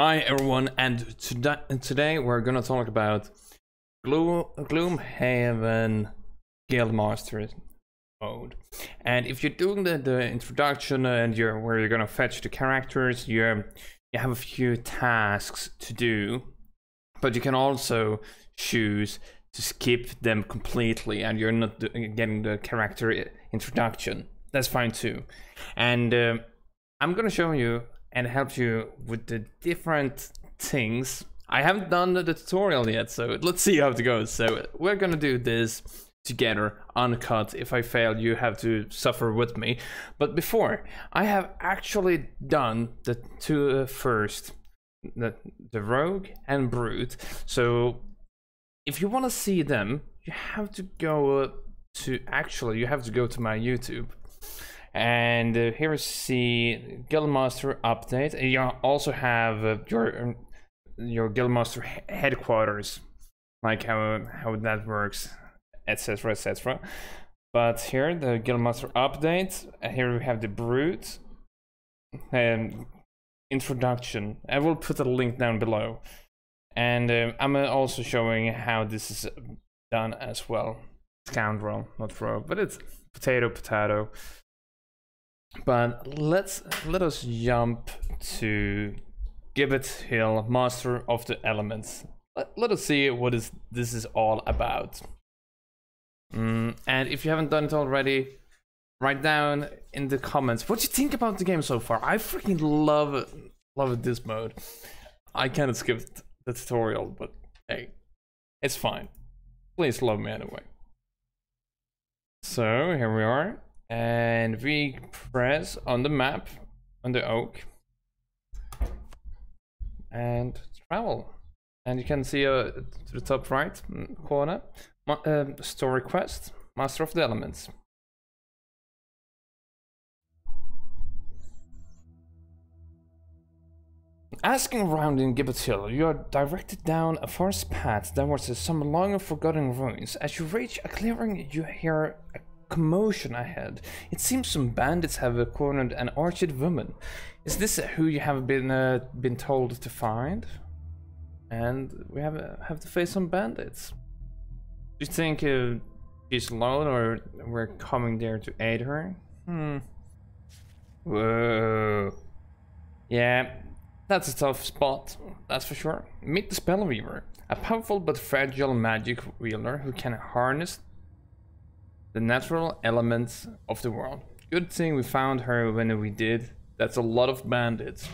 Hi everyone, and today we're gonna talk about Gloomhaven Guildmaster mode. And if you're doing the introduction and where you're gonna fetch the characters, you have a few tasks to do, but you can also choose to skip them completely, and you're not getting the character introduction. That's fine too. And I'm gonna show you and help you with the different things. I haven't done the tutorial yet, so let's see how it goes. So we're gonna do this together, uncut. If I fail, you have to suffer with me. But before, I have actually done the two first, the Rogue and Brute. So if you want to see them, you have to go to my YouTube. And here is the Guildmaster update. And you also have your Guildmaster headquarters, like how that works, etc, etc. But here the Guildmaster update. Here we have the Brute introduction. I will put a link down below, and I'm also showing how this is done as well. Scoundrel, not Rogue, but it's potato. But let us jump to Gibbet Hill, Master of the Elements. Let us see what this is all about. And if you haven't done it already, write down in the comments what you think about the game so far. I freaking love this mode. I kind of skipped the tutorial, but hey, it's fine. Please love me anyway. So here we are. And we press on the map, on the oak, and travel. And you can see to the top right corner, story quest, Master of the Elements. Asking around in Gibbet Hill, you are directed down a forest path towards some long and forgotten ruins. As you reach a clearing, you hear a commotion ahead. It seems some bandits have cornered an orchid woman. Is this who you have been told to find? And we have to face some bandits. Do you think she's alone, or we're coming there to aid her? Whoa. Yeah, that's a tough spot, that's for sure. Meet the Spellweaver, a powerful but fragile magic wielder who can harness the natural elements of the world. Good thing we found her when we did. That's a lot of bandits.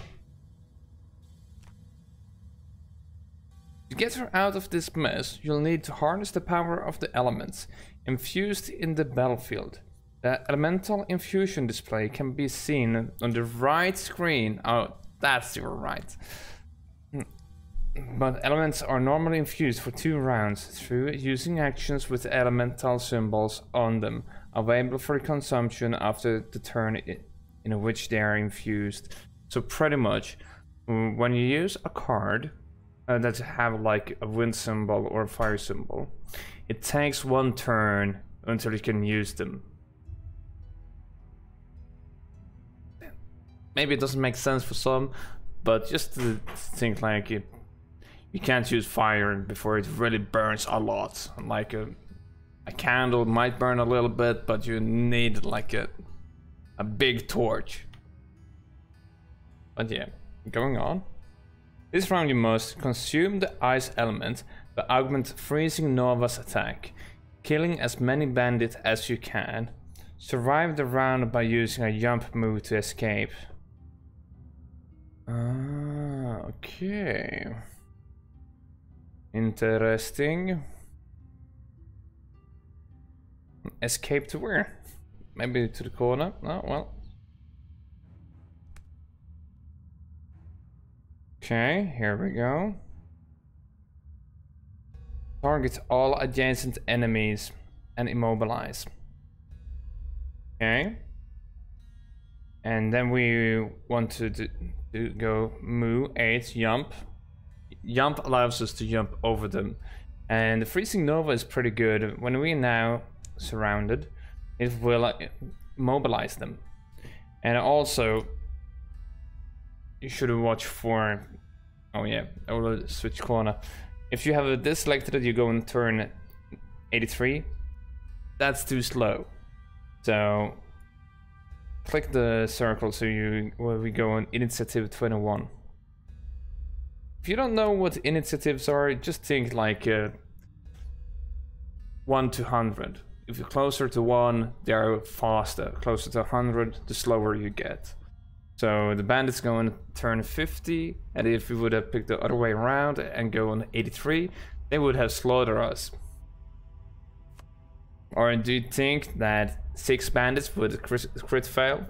To get her out of this mess, you'll need to harness the power of the elements infused in the battlefield. The elemental infusion display can be seen on the right screen. Oh, that's your right. But elements are normally infused for 2 rounds through using actions with elemental symbols on them, available for consumption after the turn in which they are infused. So pretty much, when you use a card that have like a wind symbol or a fire symbol, it takes 1 turn until you can use them. Maybe it doesn't make sense for some, but just to think like it. You can't use fire before it really burns a lot. Like a candle might burn a little bit, but you need like a big torch. But yeah, going on. This round you must consume the ice element to augment Freezing Nova's attack, killing as many bandits as you can. Survive the round by using a jump move to escape. Okay. Interesting. Escape to where? Maybe to the corner? Oh, well. Okay, here we go. Target all adjacent enemies and immobilize. Okay. And then we want to go move 8, jump. Jump allows us to jump over them, and the Freezing Nova is pretty good. When we are now surrounded, it will mobilize them. And also, you should watch for Oh yeah, I will switch corner. If you have this selected, you go and turn 83. That's too slow. So click the circle so we go on initiative 21. If you don't know what initiatives are, just think like 1 to 100. If you're closer to 1, they are faster. Closer to 100, the slower you get. So the bandits go on turn 50, and if we would have picked the other way around and go on 83, they would have slaughtered us. Or do you think that 6 bandits would crit fail?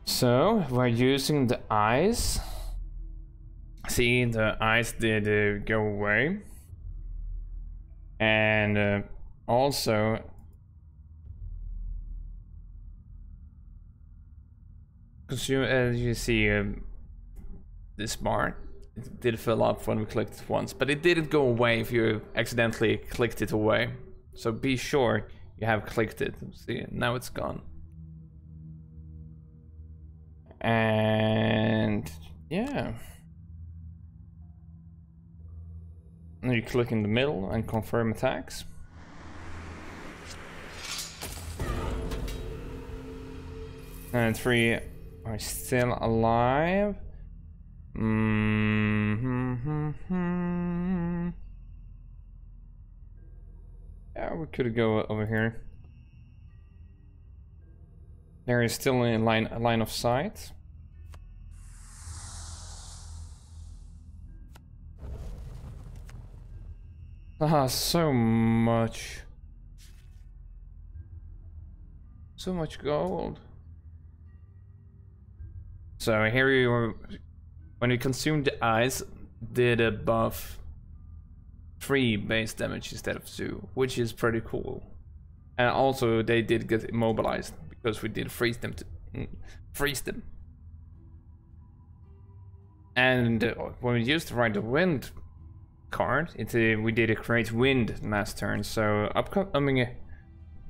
So we're using the eyes. See, the eyes did go away. And also consume, as you see, this bar, it did fill up when we clicked it once, but it didn't go away if you accidentally clicked it away. So be sure you have clicked it. See, now it's gone. And yeah. Now you click in the middle and confirm attacks. And 3 are still alive. Yeah, we could go over here. There is still a line of sight. Ah, so much gold. So here you are, when you consume the eyes, did a buff 3 base damage instead of 2, which is pretty cool. And also they did get immobilized because we did freeze them. And when we used the Ride the Wind card, we did a create wind last turn, so upcoming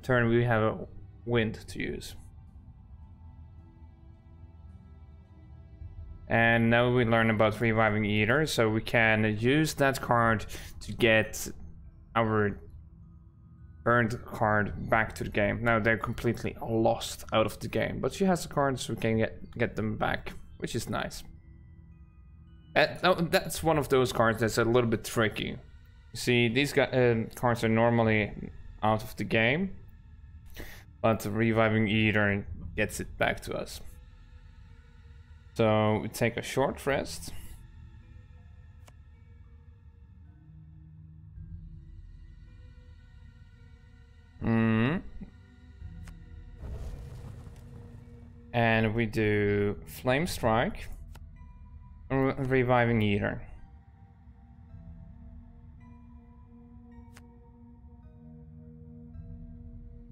turn we have a wind to use. And now we learn about Reviving Eater, so we can use that card to get our burned card back to the game. Now they're completely lost out of the game, but she has the cards so we can get them back, which is nice. That's one of those cards that's a little bit tricky. You see, these cards are normally out of the game, but the Reviving Eater gets it back to us. So we take a short rest. And we do Flame Strike. Reviving Eater.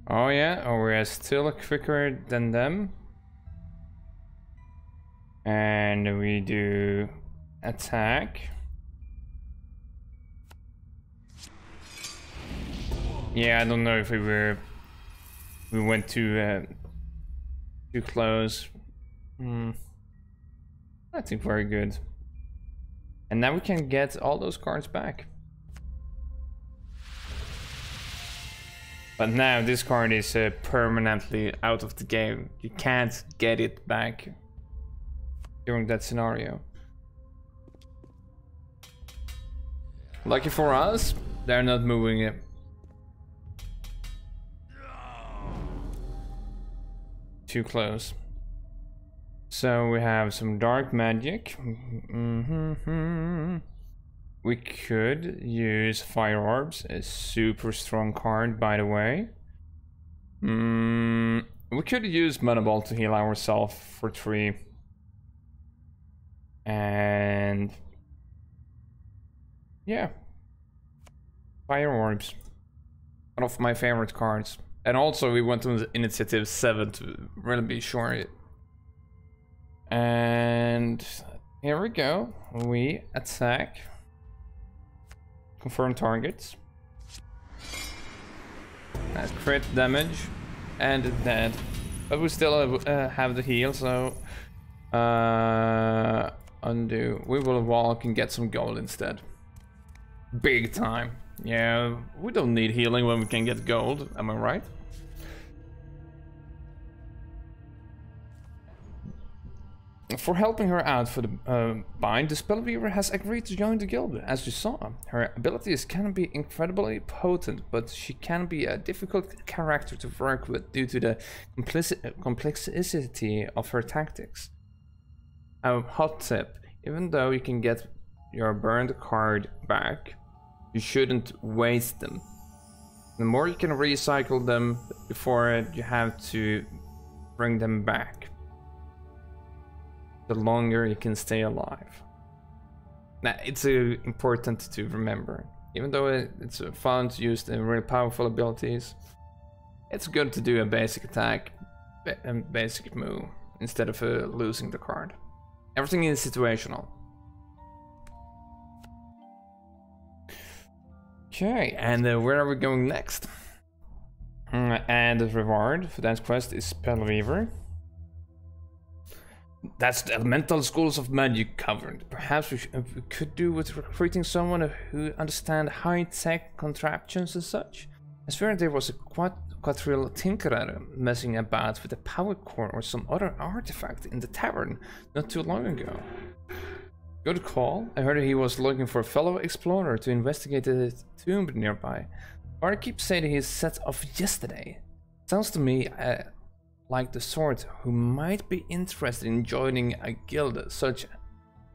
Oh yeah, oh, we're still quicker than them. And we do attack. Yeah, I don't know if we went too close. I think very good. And now we can get all those cards back. But now this card is permanently out of the game. You can't get it back during that scenario. Lucky for us, they're not moving it. Too close. So we have some dark magic. We could use Fire Orbs, a super strong card, by the way. We could use Mana Ball to heal ourselves for 3. And yeah, Fire Orbs, one of my favorite cards. And also we went to initiative 7 to really be sure. And here we go. We attack. Confirm targets. That's crit damage and dead. But we still have the heal, so Undo. We will walk and get some gold instead. Big time. Yeah, we don't need healing when we can get gold. Am I right? For helping her out for the bind, the Spellweaver has agreed to join the guild, as you saw. Her abilities can be incredibly potent, but she can be a difficult character to work with due to the complexity of her tactics. A hot tip: even though you can get your burned card back, you shouldn't waste them. The more you can recycle them before you have to bring them back, the longer you can stay alive. Now, it's important to remember. Even though it's fun to use the really powerful abilities, it's good to do a basic attack and basic move instead of losing the card. Everything is situational. Okay, and where are we going next? And the reward for that quest is Spellweaver. That's the elemental schools of magic covered. Perhaps we could do with recruiting someone who understands high-tech contraptions and such. I swear there was a quadrille tinkerer messing about with a power core or some other artifact in the tavern not too long ago. Good call. I heard he was looking for a fellow explorer to investigate the tomb nearby. Barkeep said he set off yesterday. Sounds to me like the sort who might be interested in joining a guild such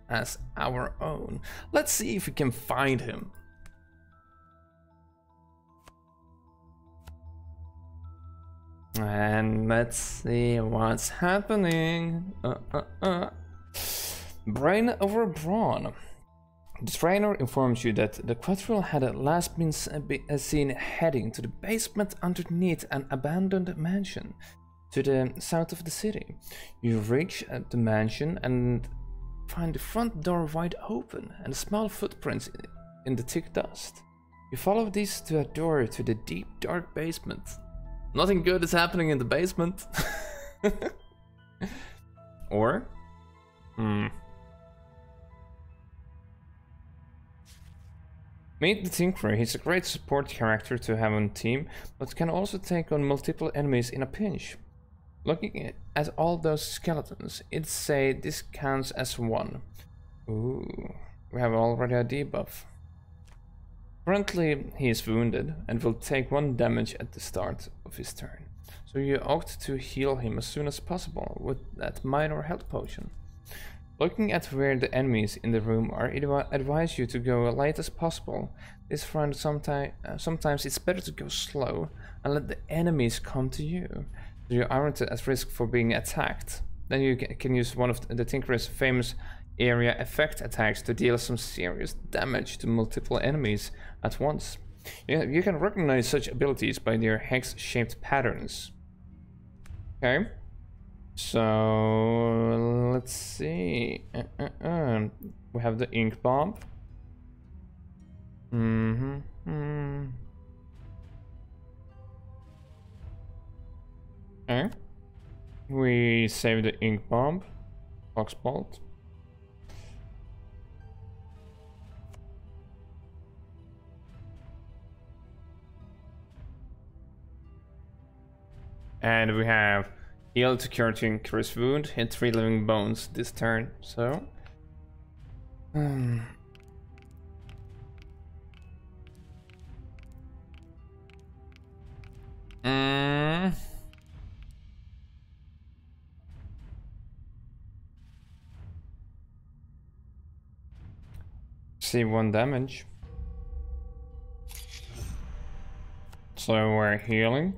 as our own. Let's see if we can find him. And let's see what's happening. Brain over brawn. The trainer informs you that the quadrille had last been seen heading to the basement underneath an abandoned mansion to the south of the city. You reach the mansion and find the front door wide open and small footprints in the thick dust. You follow these to a door to the deep dark basement. Nothing good is happening in the basement. Or? Meet the Tinkerer. He's a great support character to have on team, but can also take on multiple enemies in a pinch. Looking at all those skeletons, it'd say this counts as one. Ooh, we have already a debuff. Currently, he is wounded and will take 1 damage at the start of his turn. So you opt to heal him as soon as possible with that minor health potion. Looking at where the enemies in the room are, it advise you to go as late as possible. This front sometimes it's better to go slow and let the enemies come to you. So you aren't at risk for being attacked. Then you can use one of the Tinkerer's famous area effect attacks to deal some serious damage to multiple enemies at once. You can recognize such abilities by their hex-shaped patterns. Okay. So let's see. We have the ink bomb. Okay. We save the ink bomb. Foxbolt. And we have heal to cure to increase wound, hit 3 living bones this turn, so... See 1 damage. So we're healing.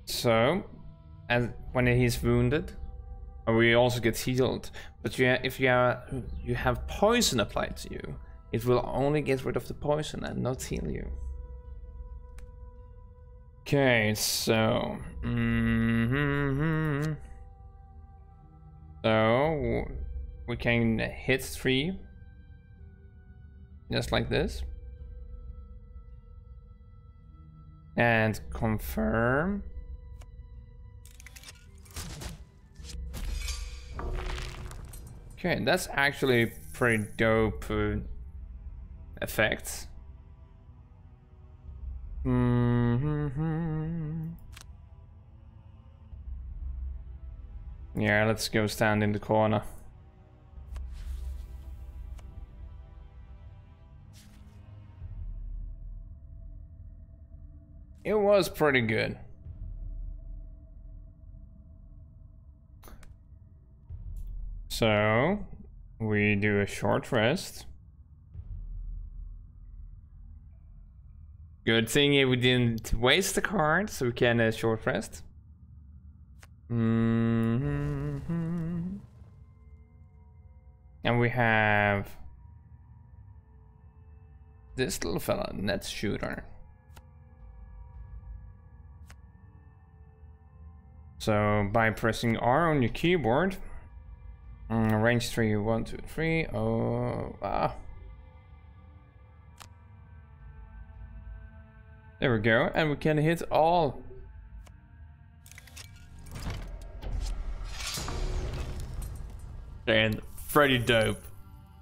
So, as when he's wounded, we also get healed. But if you have poison applied to you, it will only get rid of the poison and not heal you. Okay, so so we can hit 3 just like this. And confirm. Okay, that's actually pretty dope effects. Yeah, let's go stand in the corner. It was pretty good. So, we do a short rest. Good thing we didn't waste the card, so we can short rest. And we have this little fella, net shooter. So by pressing R on your keyboard, range 3, 1, 2, 3. There we go, and we can hit all. And pretty dope.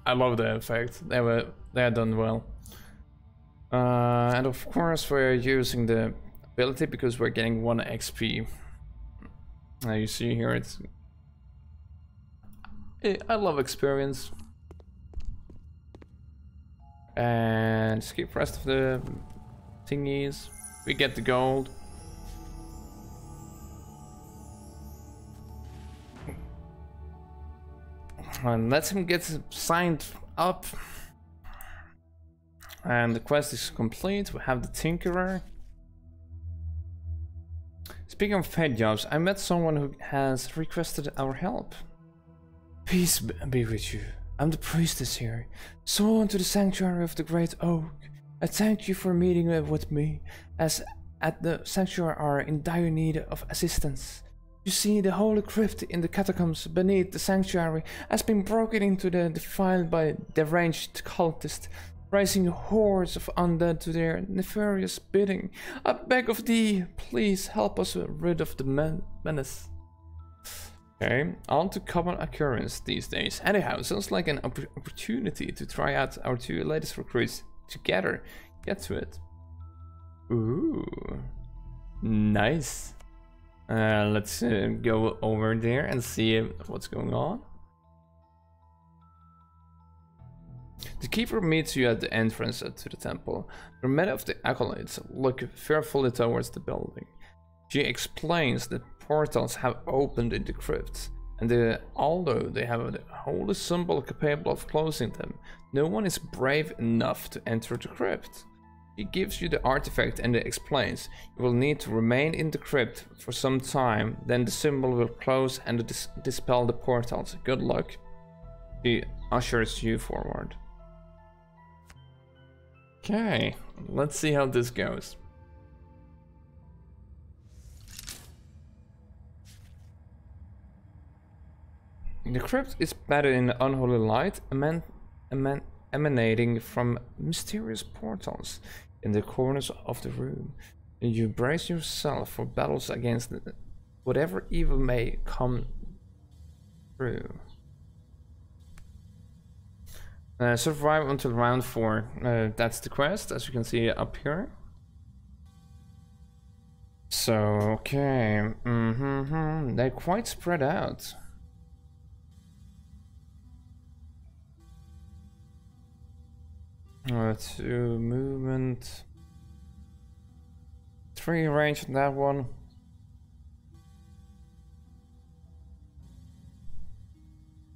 I love the effect. They are done well. And of course we're using the ability because we're getting 1 XP. You see here I love experience. And skip rest of the thingies. We get the gold. And let him get signed up. And the quest is complete. We have the Tinkerer. Speaking of paid jobs, I met someone who has requested our help. Peace be with you. I'm the priestess here, sworn to the sanctuary of the Great Oak. I thank you for meeting with me, as at the sanctuary are in dire need of assistance. You see, the holy crypt in the catacombs beneath the sanctuary has been broken into the defiled by deranged cultists, raising hordes of undead to their nefarious bidding. I beg of thee, please help us rid of the menace. Okay, on to common occurrence these days. Anyhow, sounds like an opportunity to try out our 2 latest recruits together. Get to it. Ooh, nice. Let's go over there and see what's going on. The keeper meets you at the entrance to the temple, where many of the acolytes look fearfully towards the building. She explains that portals have opened in the crypt, and although they have a holy symbol capable of closing them, no one is brave enough to enter the crypt. He gives you the artifact and explains you will need to remain in the crypt for some time, then the symbol will close and dispel the portals. Good luck. He ushers you forward. Okay, let's see how this goes. The crypt is bathed in unholy light, emanating from mysterious portals in the corners of the room. You brace yourself for battles against whatever evil may come through. Survive until round 4. That's the quest, as you can see up here. So, okay. They're quite spread out. 2 movement, 3 range on that one.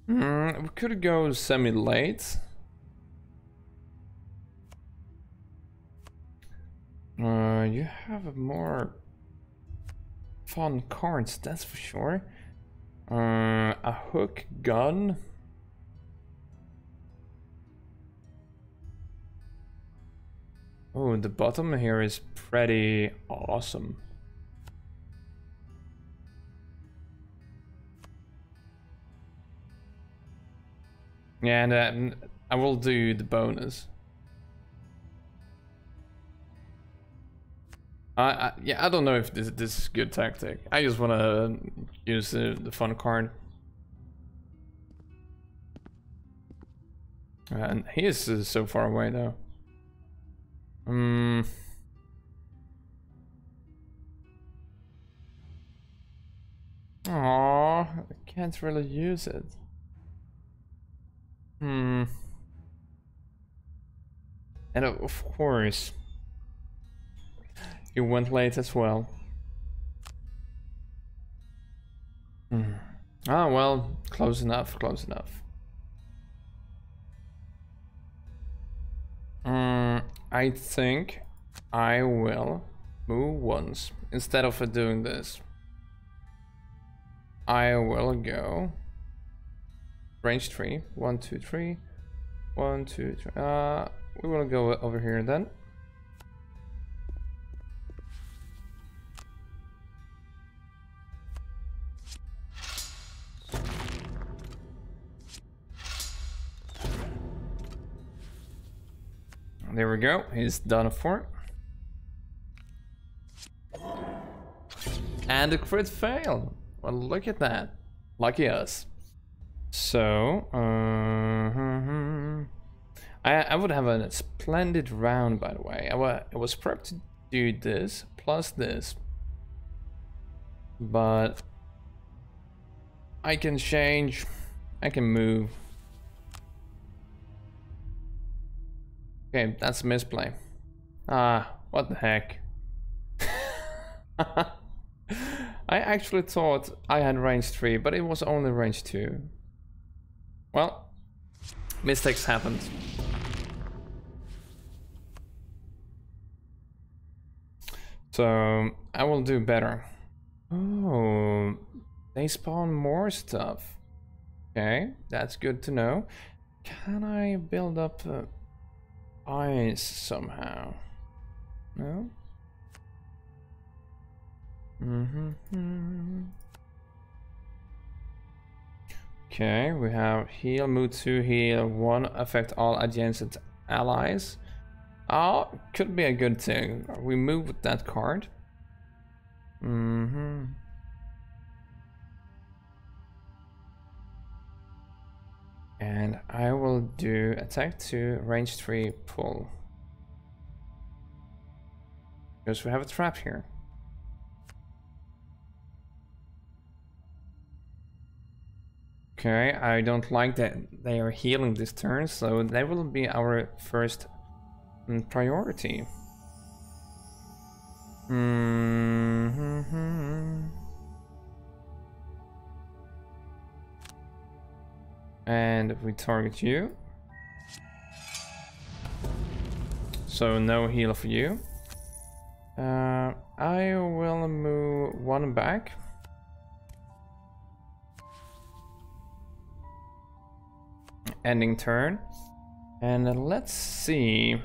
We could go semi-late. You have more fun cards, that's for sure. A hook gun. Oh, the bottom here is pretty awesome. Yeah, and I will do the bonus. Yeah, I don't know if this is a good tactic. I just want to use the fun card. And he is so far away though. Aww, I can't really use it. And of course, you went late as well. Ah, well, close enough, close enough. I think I will move once instead of doing this. I will go range 3. 1, 2, 3. 1, 2, 3. We will go over here then. There we go. He's done for. And a crit fail. Well, look at that. Lucky us. So, I would have a splendid round, by the way. I was prepped to do this plus this, but I can change. I can move. Okay, that's a misplay. What the heck? I actually thought I had range 3, but it was only range 2. Well, mistakes happened. So I will do better. Oh, they spawn more stuff. Okay, that's good to know. Can I build up ice somehow? No? Okay, we have heal, mood 2, heal 1, affect all adjacent allies. Oh, could be a good thing. We move with that card. And I will do attack 2, range 3, pull. Because we have a trap here. Okay, I don't like that they are healing this turn, so they will be our first priority. And we target you. So no heal for you. I will move 1 back. Ending turn. And let's see.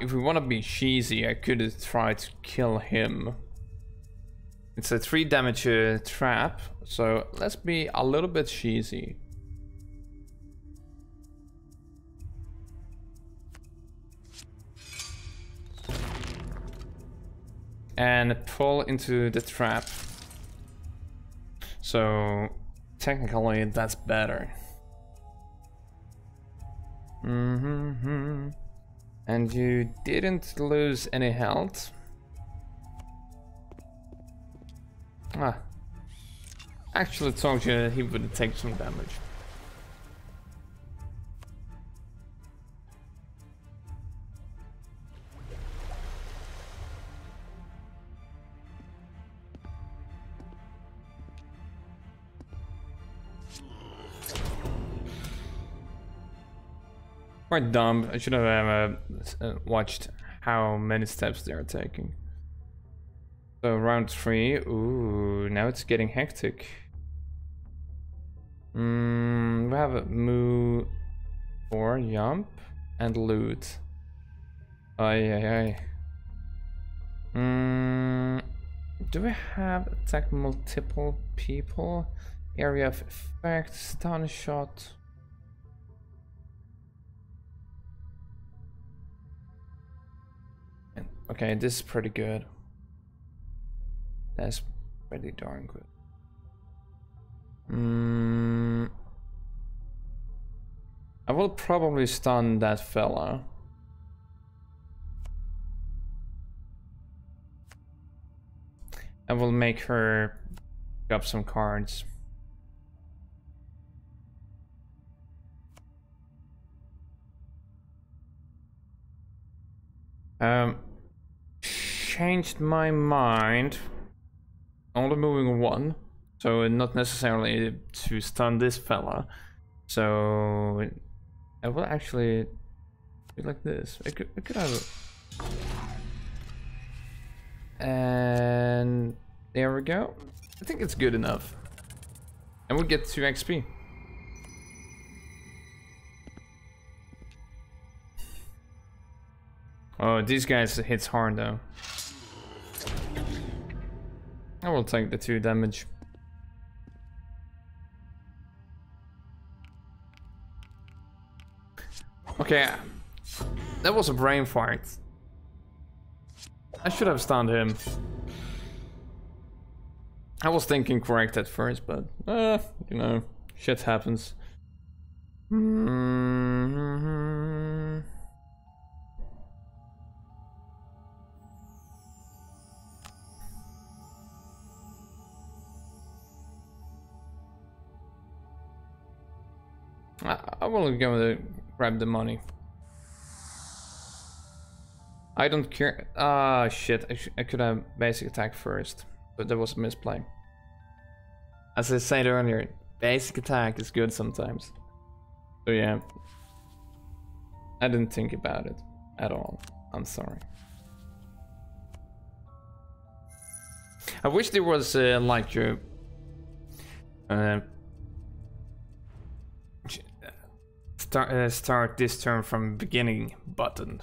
If we want to be cheesy, I could try to kill him. It's a 3 damage trap, so let's be a little bit cheesy. And pull into the trap. So technically that's better. And you didn't lose any health. Actually told you he would take some damage. Quite dumb. I should have watched how many steps they are taking. So round 3. Ooh, now it's getting hectic. We have a move 4, jump, and loot. Ay. Do we have attack multiple people? Area of effect, stun shot. Okay, this is pretty good. That's pretty darn good. I will probably stun that fella. I will make her pick up some cards. Changed my mind. Only moving one, so not necessarily to stun this fella. So I will actually do like this. I could have. And there we go. I think it's good enough. And we'll get 2 XP. Oh, these guys hits hard though. I will take the 2 damage. Okay, that was a brain fart. I should have stunned him. I was thinking correct at first, but you know, shit happens. I will go to grab the money. I don't care. Ah, shit. I could have basic attack first, but that was a misplay. As I said earlier, basic attack is good sometimes. So yeah, I didn't think about it at all. I'm sorry. I wish there was like your start this turn from beginning button.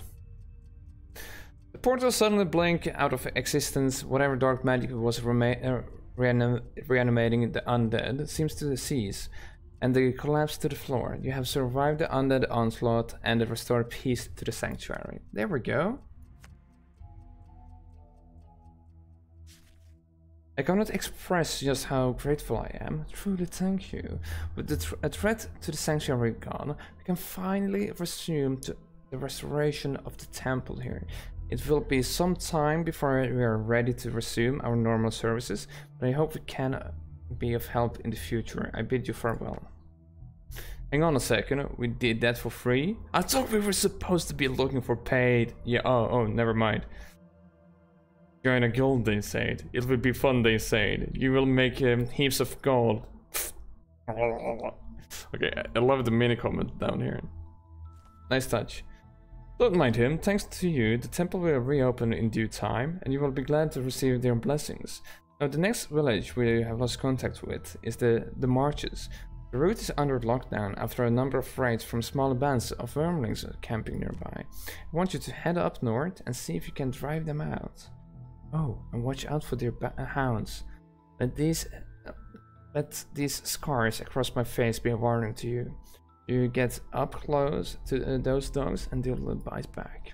The portal suddenly blinked out of existence. Whatever dark magic was reanimating the undead seems to cease, and they collapse to the floor. You have survived the undead onslaught and restored peace to the sanctuary. There we go. I cannot express just how grateful I am. Truly thank you. With the threat to the sanctuary gone, we can finally resume the restoration of the temple here. It will be some time before we are ready to resume our normal services, but I hope we can be of help in the future. I bid you farewell. Hang on a second, we did that for free? I thought we were supposed to be looking for paid. Yeah, oh, never mind. Join a guild, they said. It will be fun, they said. You will make heaps of gold. Okay, I love the mini comment down here. Nice touch. Don't mind him. Thanks to you, the temple will reopen in due time, and you will be glad to receive their blessings. Now, the next village we have lost contact with is the Marches. The route is under lockdown after a number of raids from smaller bands of wormlings camping nearby. I want you to head up north and see if you can drive them out. Oh, and watch out for their hounds. Let these scars across my face be a warning to you. You get up close to those dogs and they'll bite back.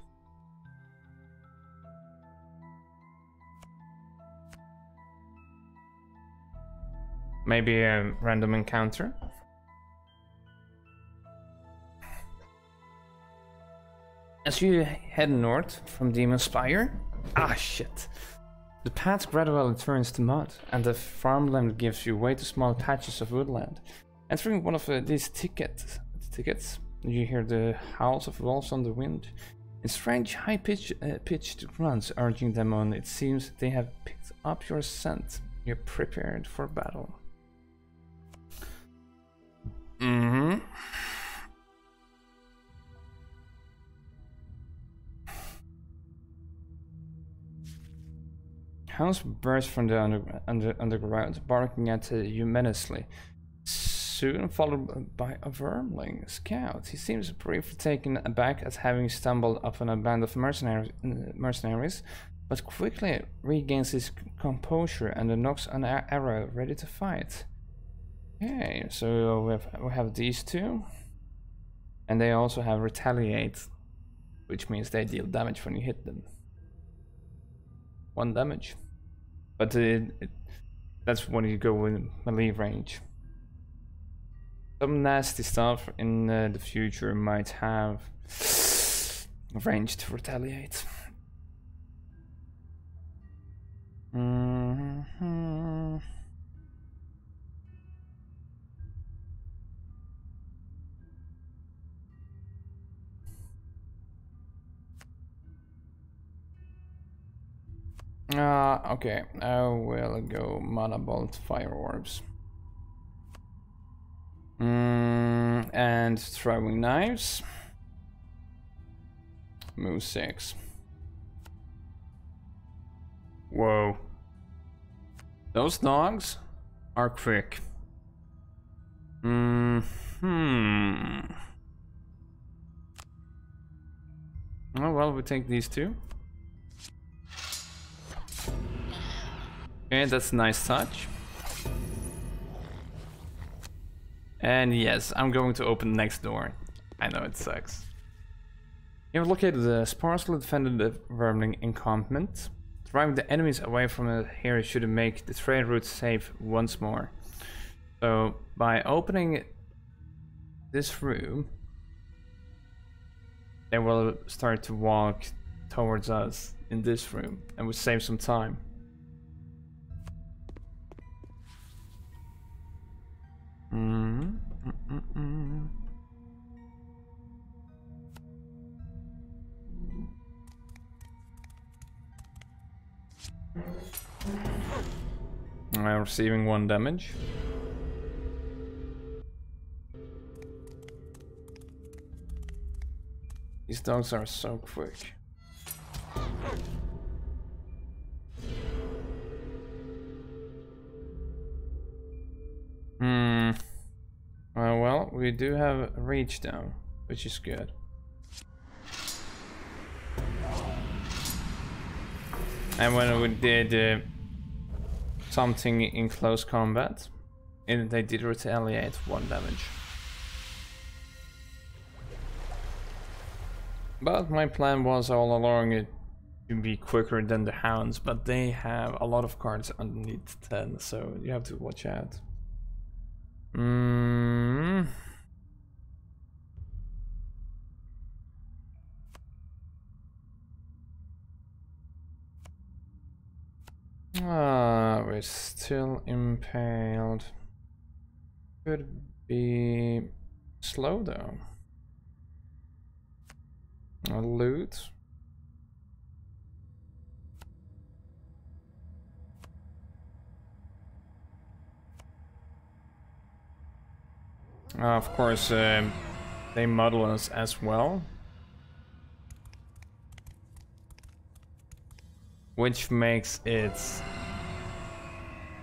Maybe a random encounter. As you head north from Demon Spire, shit. The path gradually turns to mud, and the farmland gives you way too small patches of woodland. Entering one of these thickets, you hear the howls of wolves on the wind. In strange, high-pitched grunts urging them on. It seems they have picked up your scent. You're prepared for battle. Hounds burst from the underground, barking at you menacingly. Soon followed by a wormling scout. He seems briefly taken aback at having stumbled upon a band of mercenaries, but quickly regains his composure and knocks an arrow ready to fight. Okay, so we have these two, and they also have retaliate, which means they deal damage when you hit them. 1 damage. But that's when you go in melee range. Some nasty stuff in the future might have range to retaliate. Okay, I will go Mana Bolt Fire Orbs. And Throwing Knives. Move 6. Whoa. Those dogs are quick. Oh well, we take these two. Okay, that's a nice touch. And yes, I'm going to open the next door. I know it sucks. You have located the sparsely defended vermin encampment. Driving the enemies away from it here should make the trade route safe once more. So by opening this room, they will start to walk towards us in this room, and we save some time. I'm receiving 1 damage. These dogs are so quick. Well, we do have reach down, which is good. And when we did something in close combat, they did retaliate 1 damage. But my plan was all along to be quicker than the hounds, but they have a lot of cards underneath 10, so you have to watch out. We're still impaled. Could be slow though. Loot. Of course, they muddle us as well, which makes it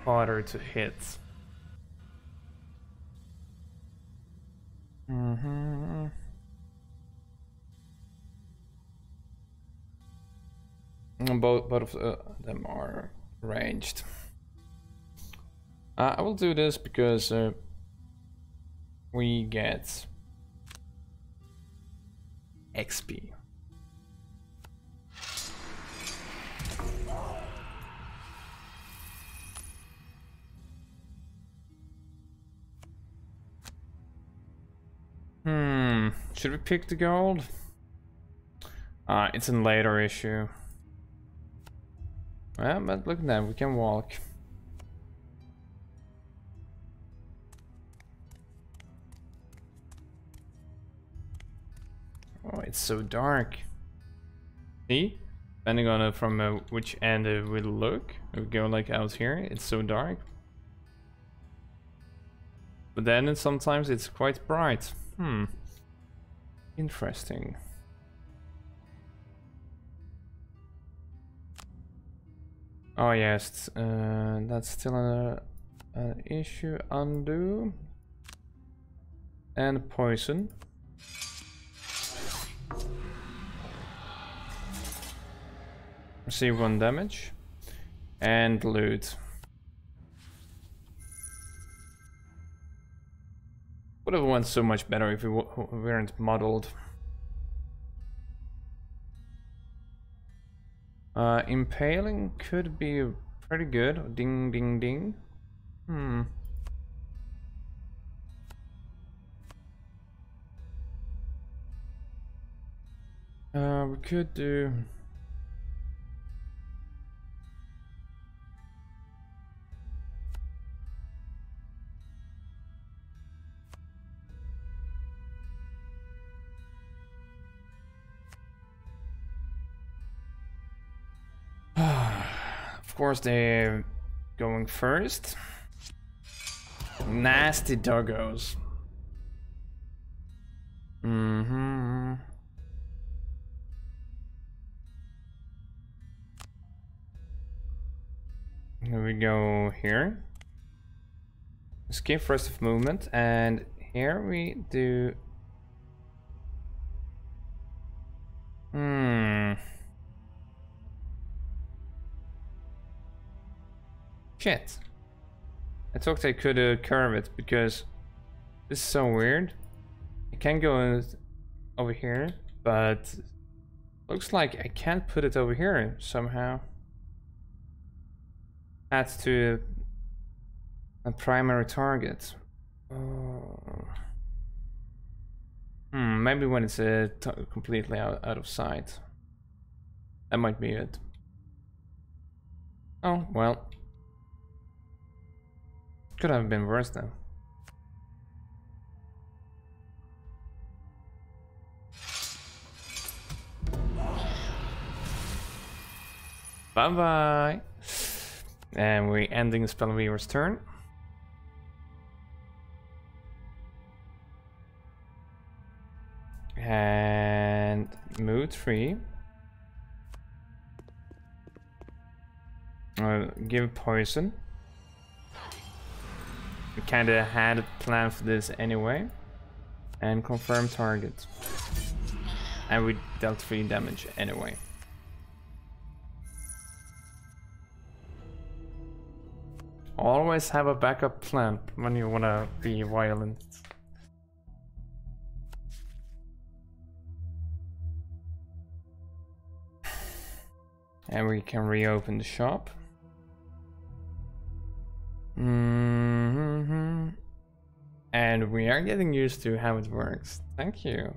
harder to hit. Both of them are ranged. I will do this because we get XP. Should we pick the gold? It's a later issue. Well, but look at that, we can walk. Oh, it's so dark. See? Depending on from which end we look, we go like out here, it's so dark. But then sometimes it's quite bright. Interesting. Oh yes, that's still an issue. Undo. And poison. Receive 1 damage. And loot. Would have went so much better if we weren't muddled. Impaling could be pretty good. Ding, ding, ding. We could do... Of course, they're going first. Nasty doggos. Here we go here. Escape first of movement, and here we do... Shit. I thought I could curve it, because this is so weird. I can go over here, but looks like I can't put it over here somehow. Adds to a primary target. Maybe when it's completely out of sight. That might be it. Oh, well. Could have been worse though. Bye-bye. And we're ending the Spellweaver's turn. And move 3. Give poison. We kinda had a plan for this anyway. And confirm target. And we dealt 3 damage anyway. Always have a backup plan when you wanna be violent. And we can reopen the shop. And we are getting used to how it works. Thank you.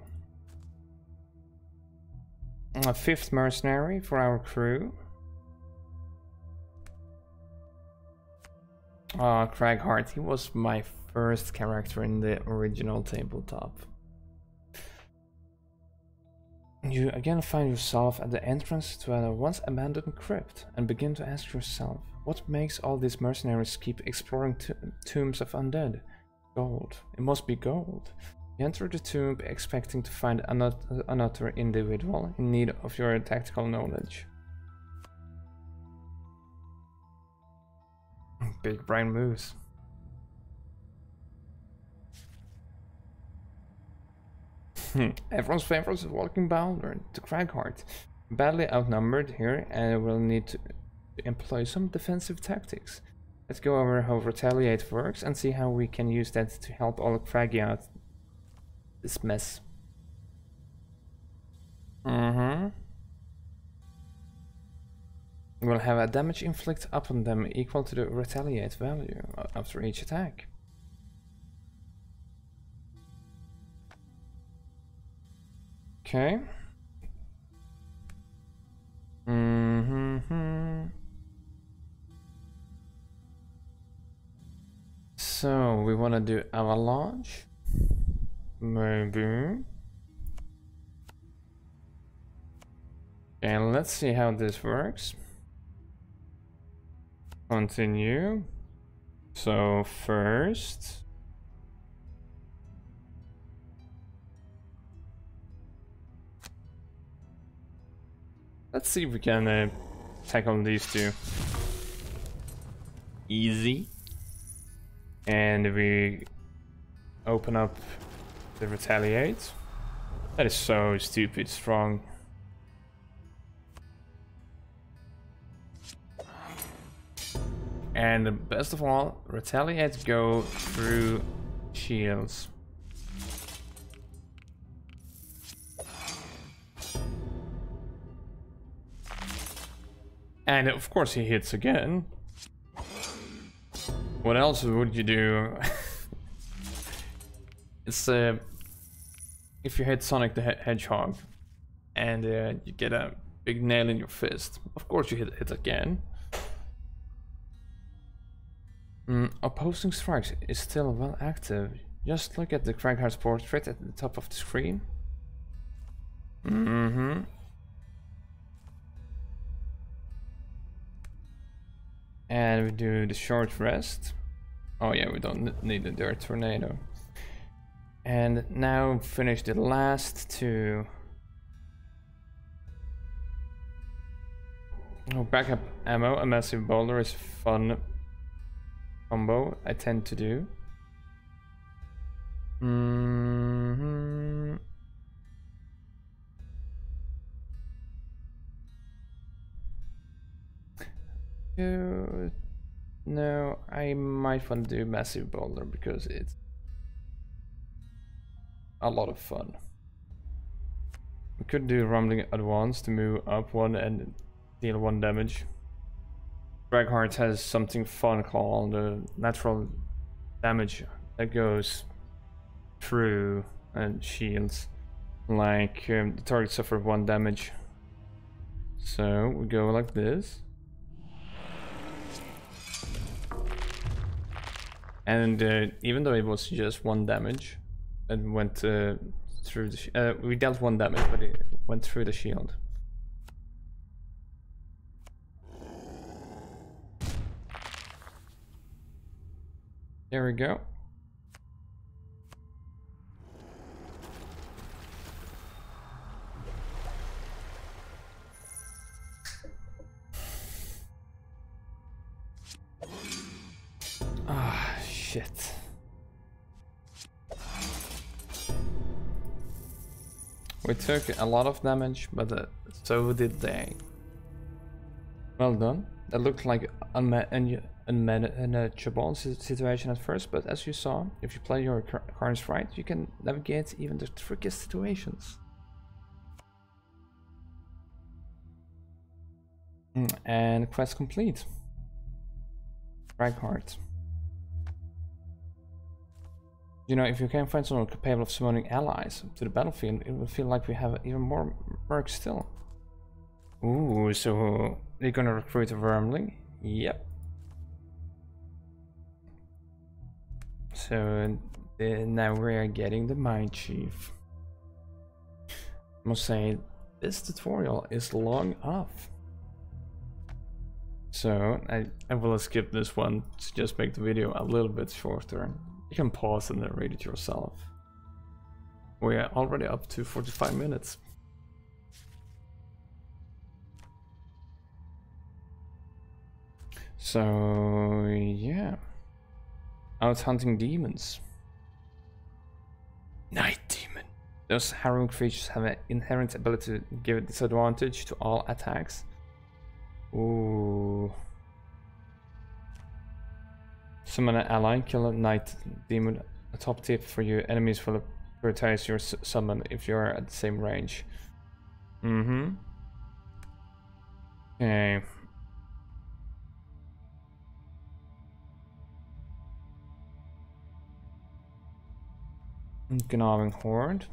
A 5th mercenary for our crew. Cragheart, he was my first character in the original tabletop. You again find yourself at the entrance to a once abandoned crypt and begin to ask yourself, what makes all these mercenaries keep exploring tombs of undead? Gold. It must be gold. You enter the tomb expecting to find another individual in need of your tactical knowledge. Big brain moves. Everyone's favorite is walking Baldur, the Cragheart. Badly outnumbered here and will need to employ some defensive tactics. Let's go over how Retaliate works and see how we can use that to help all Craggy out this mess. We'll have a damage inflict upon them equal to the Retaliate value after each attack. Okay. So we want to do avalanche, maybe. And let's see how this works. Continue. So first, let's see if we can tackle these two. Easy. And we open up the Retaliate. That is so stupid strong. And best of all, Retaliate go through shields. And of course he hits again. What else would you do? It's if you hit Sonic the Hedgehog and you get a big nail in your fist, of course you hit it again. Opposing strikes is still well active. Just look at the Cragheart's portrait at the top of the screen. And we do the short rest. Oh yeah, we don't need the dirt tornado. And now finish the last two. Oh, backup ammo, a massive boulder is fun combo I tend to do. No, I might want to do massive boulder because it's a lot of fun. We could do rumbling advance to move up one and deal 1 damage. Cragheart has something fun called natural damage that goes through and shields. Like the target suffer 1 damage. So we go like this. And even though it was just 1 damage, it went through the we dealt 1 damage, but it went through the shield. There we go. Ah, shit. We took a lot of damage, but so did they. Well done. That looked like unmanageable situation at first, but as you saw, if you play your cards right, you can navigate even the trickiest situations. And quest complete. Cragheart. You know, if you can find someone capable of summoning allies to the battlefield, it will feel like we have even more mercs still. Ooh, so they're gonna recruit a Wormling? Yep. So now we are getting the MindThief. I must say, this tutorial is long enough. So I will skip this one to just make the video a little bit shorter. You can pause and then read it yourself. We are already up to 45 minutes. So yeah, out hunting demons. Night demon. Those harrowing creatures have an inherent ability to give a disadvantage to all attacks. Ooh. Summon an ally, kill a night demon. A top tip for you: enemies will prioritize your summon if you are at the same range. Okay. Gnawing Horde.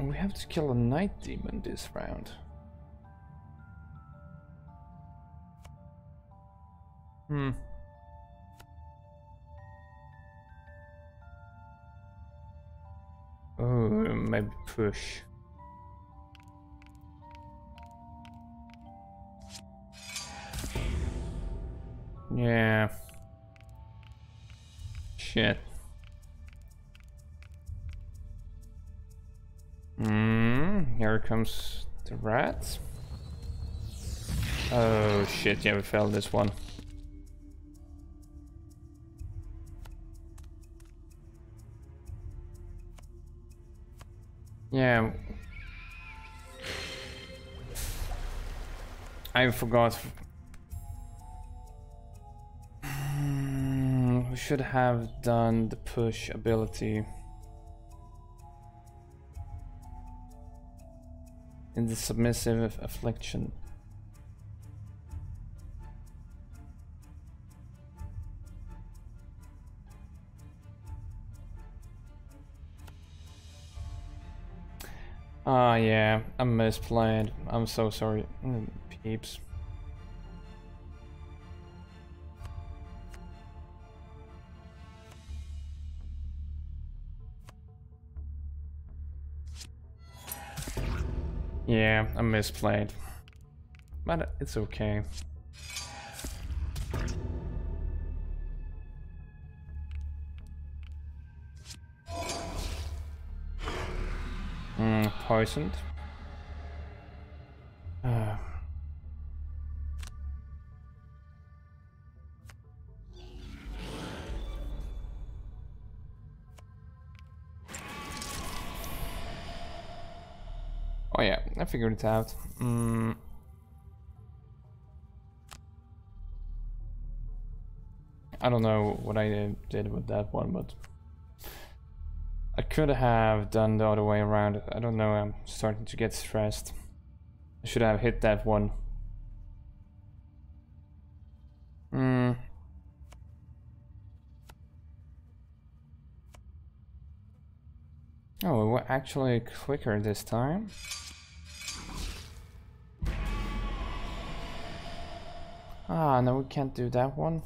We have to kill a night demon this round. Oh, maybe push. Yeah. Shit. Here comes the rat. Oh shit, yeah, we failed this one. Yeah. I forgot. We should have done the push ability in the submissive affliction. Ah, yeah, I misplayed. I'm so sorry, peeps. Yeah, I misplayed. But it's okay. Poisoned. Oh yeah, I figured it out. I don't know what I did with that one, but I could have done the other way around. I don't know, I'm starting to get stressed. I should have hit that one. Oh, we're actually quicker this time. Ah, no, we can't do that one.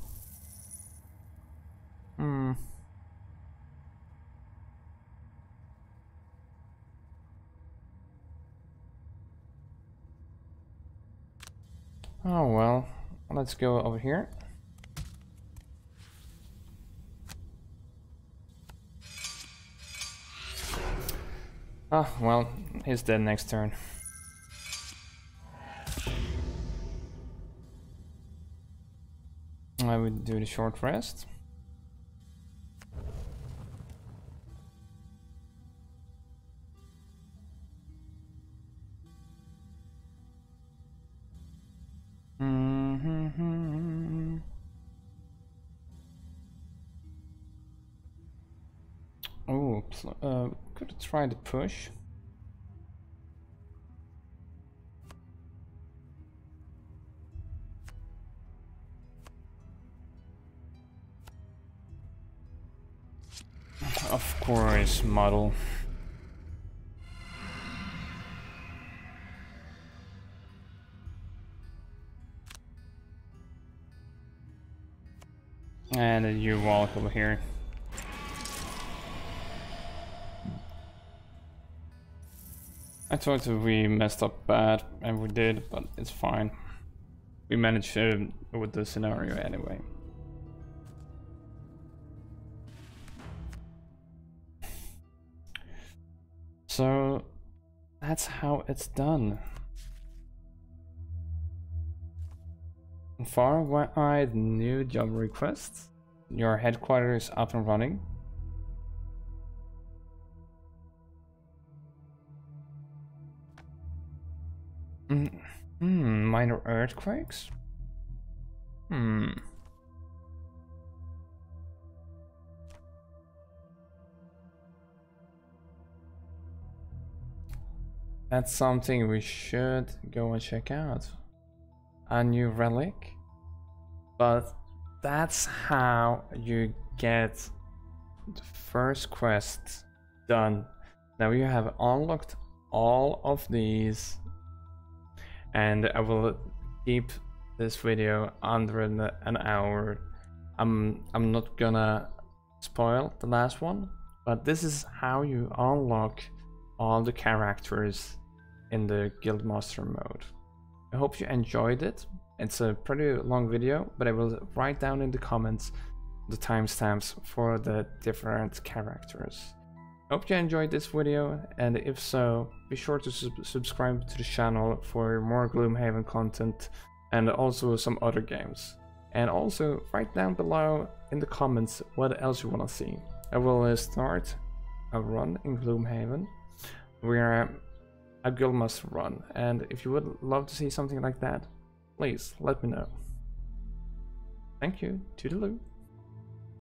Oh well, let's go over here. Ah, well, he's dead next turn. I would do the short rest. Oh, could try the push. Of course, model. And then you walk over here. I thought that we messed up bad, and we did, but it's fine. We managed with the scenario anyway. So that's how it's done. Far-wide new job requests. Your headquarters up and running. Minor earthquakes? That's something we should go and check out. A new relic. But that's how you get the first quest done. Now you have unlocked all of these, and I will keep this video under an hour. I'm not gonna spoil the last one, but this is how you unlock all the characters in the Guildmaster mode. I hope you enjoyed it. It's a pretty long video, but I will write down in the comments the timestamps for the different characters. Hope you enjoyed this video, and if so, be sure to subscribe to the channel for more Gloomhaven content and also some other games. And also write down below in the comments what else you want to see. I will start a run in Gloomhaven. We're a Guildmaster run, and if you would love to see something like that, please let me know. Thank you, toodaloo.